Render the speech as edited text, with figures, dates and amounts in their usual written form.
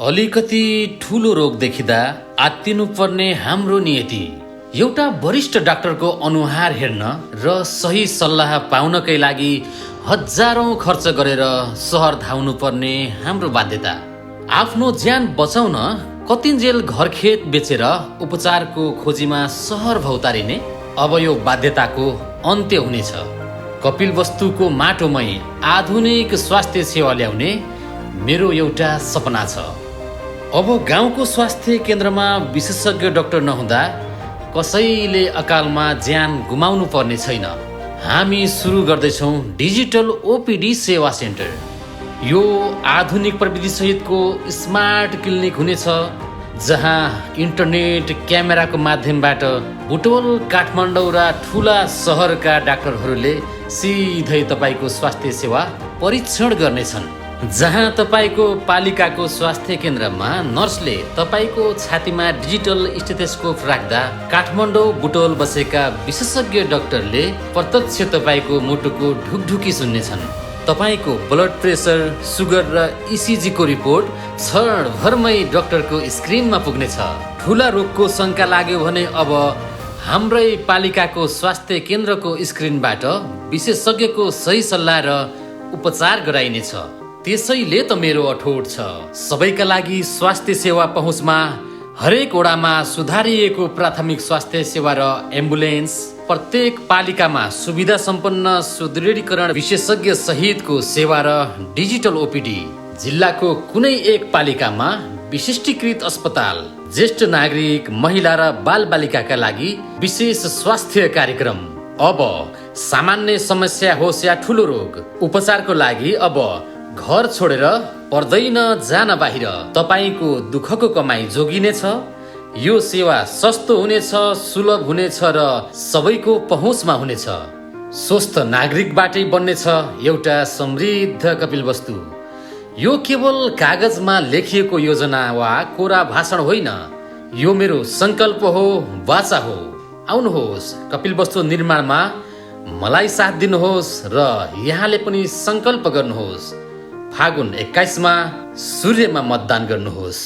अलिकति ठुलो रोग देखिँदा आत्तिनुपर्ने हाम्रो नियति। एउटा वरिष्ठ डाक्टरको अनुहार हेर्न र सही सल्लाह पाउनकै लागि हजारौं खर्च गरेर सहर धाउनुपर्ने हाम्रो बाध्यता। आफ्नो ज्यान बचाउन कतिन्जेल घरखेत बेचेर उपचारको खोजीमा सहर भौतारिने अब यो बाध्यताको अन्त्य हुनेछ। कपिलवस्तुको माटोमै आधुनिक स्वास्थ्य सेवा ल्याउने मेरो एउटा सपना छ। अब गाउँको स्वास्थ्य केन्द्रमा विशेषज्ञ डाक्टर नहुँदा कसैले अकालमा ज्यान गुमाउनु पर्ने छैन। हामी सुरु गर्दैछौँ डिजिटल ओपिडी सेवा सेन्टर। यो आधुनिक प्रविधि सहितको स्मार्ट क्लिनिक हुनेछ, जहाँ इन्टरनेट क्यामेराको माध्यमबाट बुटवल, काठमाडौँ र ठुला सहरका डाक्टरहरूले सिधै तपाईँको स्वास्थ्य सेवा परीक्षण गर्नेछन्। जहाँ तपाईँको पालिकाको स्वास्थ्य केन्द्रमा नर्सले तपाईँको छातीमा डिजिटल स्टेथोस्कोप राख्दा काठमाडौँ बुटवल बसेका विशेषज्ञ डाक्टरले प्रत्यक्ष तपाईँको मुटुको ढुकढुकी सुन्नेछन्। तपाईँको ब्लड प्रेसर, सुगर र इसिजीको रिपोर्ट क्षणभरमै डाक्टरको स्क्रिनमा पुग्नेछ। ठुला रोगको शङ्का लाग्यो भने अब हाम्रै पालिकाको स्वास्थ्य केन्द्रको स्क्रिनबाट विशेषज्ञको सही सल्लाह र उपचार गराइनेछ। त्यसैले त मेरो अठोट छ, सबैका लागि स्वास्थ्य सेवा पहुँचमा हरेक वडामा सुधारिएको प्राथमिक स्वास्थ्य सेवा र एम्बुलेन्स, प्रत्येक पालिकामा सुविधा सम्पन्न सुदृढीकरण विशेषज्ञ सहितको सेवा र डिजिटल ओपिडी, जिल्लाको कुनै एक पालिकामा विशिष्टीकृत अस्पताल, ज्येष्ठ नागरिक, महिला र बालबालिकाका लागि विशेष स्वास्थ्य कार्यक्रम। अब सामान्य समस्या होस् या ठुलो रोग, उपचारको लागि अब घर छोडेर पर्दैन जान बाहिर। तपाईँको दुःखको कमाई जोगिनेछ। यो सेवा सस्तो हुनेछ, सुलभ हुनेछ र सबैको पहुँचमा हुनेछ। स्वस्थ नागरिकबाटै बन्नेछ एउटा समृद्ध कपिलवस्तु। यो केवल कागजमा लेखिएको योजना वा कोरा भाषण होइन, यो मेरो सङ्कल्प हो, वाचा हो। आउनुहोस्, कपिलवस्तु निर्माणमा मलाई साथ दिनुहोस् र यहाँले पनि सङ्कल्प गर्नुहोस्। फागुन 21 मा सूर्यमा मतदान गर्नुहोस्।